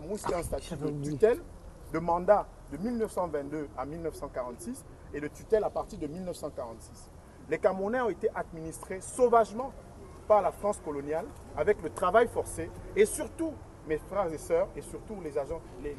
Cameroun, c'était un statut de tutelle, de mandat de 1922 à 1946 et de tutelle à partir de 1946. Les Camerounais ont été administrés sauvagement par la France coloniale avec le travail forcé et surtout, mes frères et sœurs, et surtout les agents, les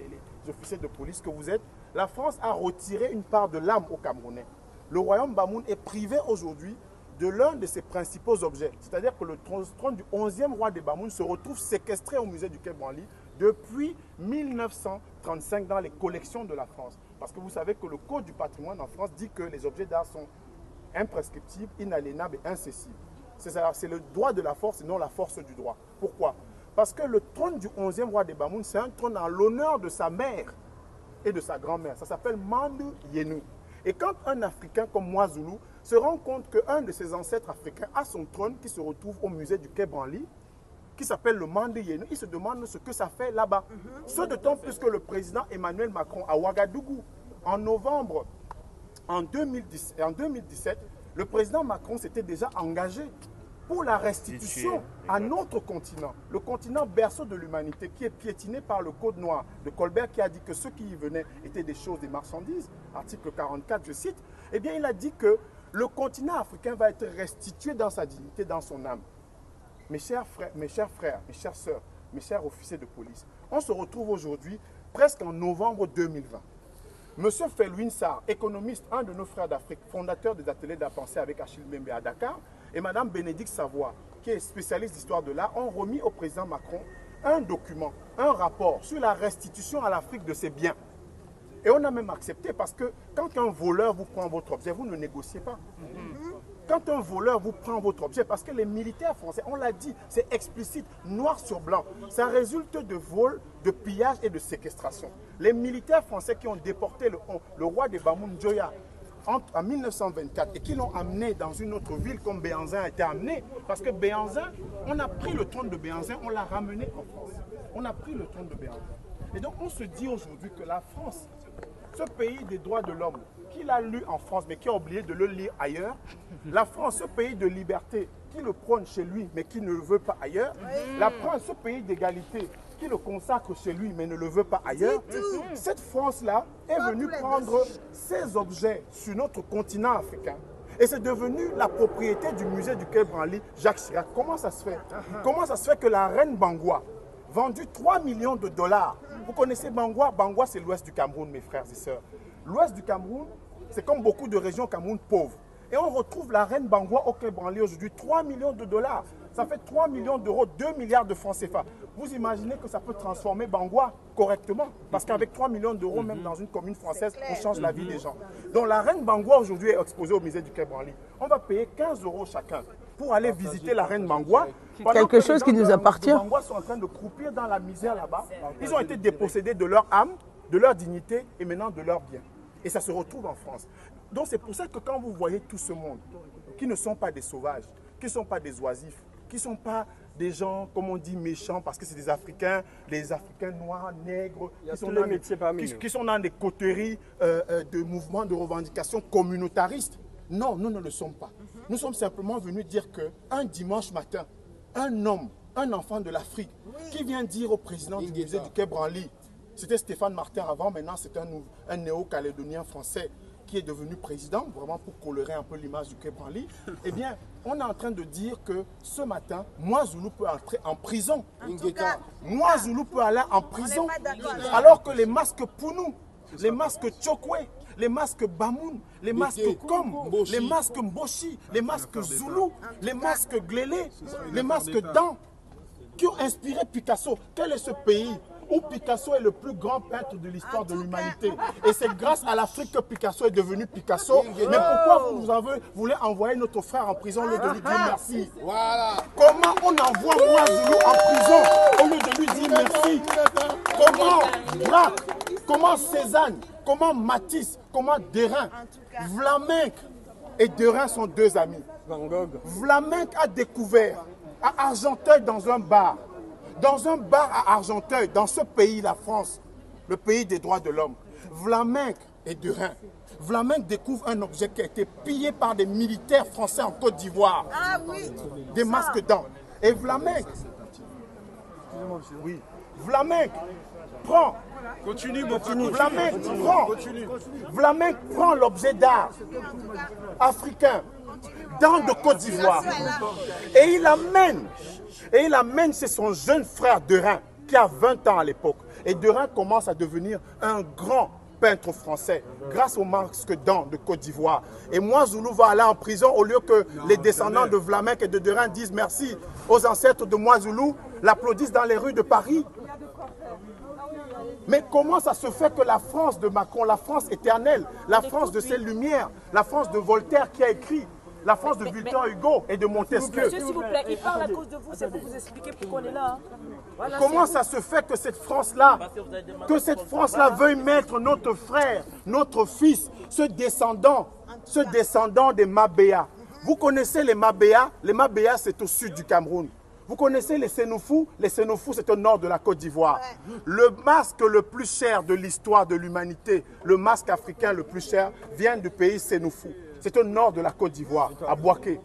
officiers de police que vous êtes, la France a retiré une part de l'âme aux Camerounais. Le royaume Bamoun est privé aujourd'hui de l'un de ses principaux objets. C'est-à-dire que le trône du 11e roi des Bamoun se retrouve séquestré au musée du Quai Branly depuis 1935 dans les collections de la France. Parce que vous savez que le Code du patrimoine en France dit que les objets d'art sont imprescriptibles, inaliénables et incessibles. C'est le droit de la force et non la force du droit. Pourquoi? Parce que le trône du 11e roi des Bamoun, c'est un trône en l'honneur de sa mère et de sa grand-mère. Ça s'appelle Mandou Yenou. Et quand un Africain comme moi, Zoulou, se rend compte qu'un de ses ancêtres africains a son trône qui se retrouve au musée du Quai Branly, qui s'appelle le Mandou Yenou, il se demande ce que ça fait là-bas. Ce d'autant plus que le président Emmanuel Macron à Ouagadougou, en novembre en 2017, le président Macron s'était déjà engagé pour la restitution à notre continent, le continent berceau de l'humanité qui est piétiné par le Code noir de Colbert qui a dit que ceux qui y venaient étaient des choses, des marchandises, article 44, je cite, eh bien il a dit que le continent africain va être restitué dans sa dignité, dans son âme. Mes chers frères, mes chères sœurs, mes chers officiers de police, on se retrouve aujourd'hui presque en novembre 2020. Monsieur Felwine Sarr, économiste, un de nos frères d'Afrique, fondateur des ateliers de la pensée avec Achille Mbembe à Dakar, et Madame Bénédicte Savoie, qui est spécialiste d'histoire de l'art, ont remis au président Macron un document, un rapport sur la restitution à l'Afrique de ses biens. Et on a même accepté parce que quand un voleur vous prend votre objet, vous ne négociez pas. Quand un voleur vous prend votre objet, parce que les militaires français, on l'a dit, c'est explicite, noir sur blanc, ça résulte de vols, de pillages et de séquestration. Les militaires français qui ont déporté le roi des Bamoun Njoya en 1924 et qui l'ont amené dans une autre ville comme Béhanzin a été amené, parce que Béhanzin, on a pris le trône de Béhanzin, on l'a ramené en France. On a pris le trône de Béhanzin. Et donc on se dit aujourd'hui que la France, ce pays des droits de l'homme, qu'il a lu en France mais qui a oublié de le lire ailleurs, la France, ce pays de liberté, qui le prône chez lui mais qui ne le veut pas ailleurs, la France, ce pays d'égalité, qui le consacre chez lui mais ne le veut pas ailleurs, cette France-là est venue prendre ces objets sur notre continent africain. Et c'est devenu la propriété du musée du Quai Branly, Jacques Chirac. Comment ça se fait? Comment ça se fait que la reine Bangwa, vendue 3 millions de dollars, vous connaissez Bangwa? Bangwa, c'est l'ouest du Cameroun, mes frères et sœurs. L'ouest du Cameroun, c'est comme beaucoup de régions Cameroun pauvres. Et on retrouve la reine Bangwa au Quai Branly aujourd'hui, 3 millions de dollars. Ça fait 3 millions d'euros, 2 milliards de francs CFA. Vous imaginez que ça peut transformer Bangwa correctement? Parce qu'avec 3 millions d'euros, même dans une commune française, on change la vie des gens. Donc la reine Bangwa aujourd'hui est exposée au musée du Quai Branly. On va payer 15 € chacun pour aller visiter la reine Bangwa. Quelque chose qui nous appartient. Les Bangwa sont en train de croupir dans la misère là-bas. Ils ont été dépossédés de leur âme, de leur dignité et maintenant de leurs biens. Et ça se retrouve en France. Donc c'est pour ça que quand vous voyez tout ce monde, qui ne sont pas des sauvages, qui ne sont pas des oisifs, qui ne sont pas des gens, comme on dit, méchants, parce que c'est des Africains noirs, nègres, qui sont dans des coteries de mouvements de revendication communautaristes. Non, nous ne le sommes pas. Nous sommes simplement venus dire qu'un dimanche matin, un homme, un enfant de l'Afrique, qui vient dire au président du musée du Quai Branly, c'était Stéphane Martin avant, maintenant c'est un néo-calédonien français qui est devenu président, vraiment pour colorer un peu l'image du Quai Branly, eh bien, on est en train de dire que ce matin, moi, Zoulou peut entrer en prison. Moi, Zoulou peut aller en prison, alors que les masques Pounou, les masques Tchokwe, les masques Bamoun, les masques Kom, les masques Mboshi, les masques Zoulou, les masques Glélé, les masques Dan, qui ont inspiré Picasso. Quel est ce pays où Picasso est le plus grand peintre de l'histoire de l'humanité? Et c'est grâce à l'Afrique que Picasso est devenu Picasso. Mais pourquoi vous voulez envoyer notre frère en prison au lieu de lui dire merci? Comment on envoie moi Zoulou en prison au lieu de lui dire merci? Comment Braque, comment Cézanne, comment Matisse, comment Derain, Vlaminck et Derain sont deux amis. Vlaminck a découvert à Argenteuil dans un bar à Argenteuil, dans ce pays, la France, le pays des droits de l'homme, Vlaminck et Derain. Vlaminck découvre un objet qui a été pillé par des militaires français en Côte d'Ivoire. Ah oui. Des masques dents. Et Vlaminck, oui, Vlaminck prend. Continue, mon frère. Vlaminck prend l'objet d'art africain dans de Côte d'Ivoire. Et il amène chez son jeune frère Derain, qui a 20 ans à l'époque. Et Derain commence à devenir un grand peintre français, grâce au masque d'An de Côte d'Ivoire. Et moi, Zoulou va aller en prison au lieu que les descendants de Vlaminck et de Derain disent merci aux ancêtres de moi, Zoulou, l'applaudissent dans les rues de Paris. Mais comment ça se fait que la France de Macron, la France éternelle, la France de ses lumières, la France de Voltaire qui a écrit, la France de Victor Hugo et de Montesquieu. Monsieur, s'il vous plaît, il parle à cause de vous, c'est pour vous expliquer pourquoi on est là. Hein. Voilà, comment ça se fait que cette France-là, veuille mettre notre frère, notre fils, ce descendant des Mabéas. Vous connaissez les Mabéas? Les Mabéas, c'est au sud du Cameroun. Vous connaissez les Sénoufous? Les Sénoufous, c'est au nord de la Côte d'Ivoire. Le masque le plus cher de l'histoire de l'humanité, le masque africain le plus cher, vient du pays Sénoufou. C'est au nord de la Côte d'Ivoire, à Bouaké.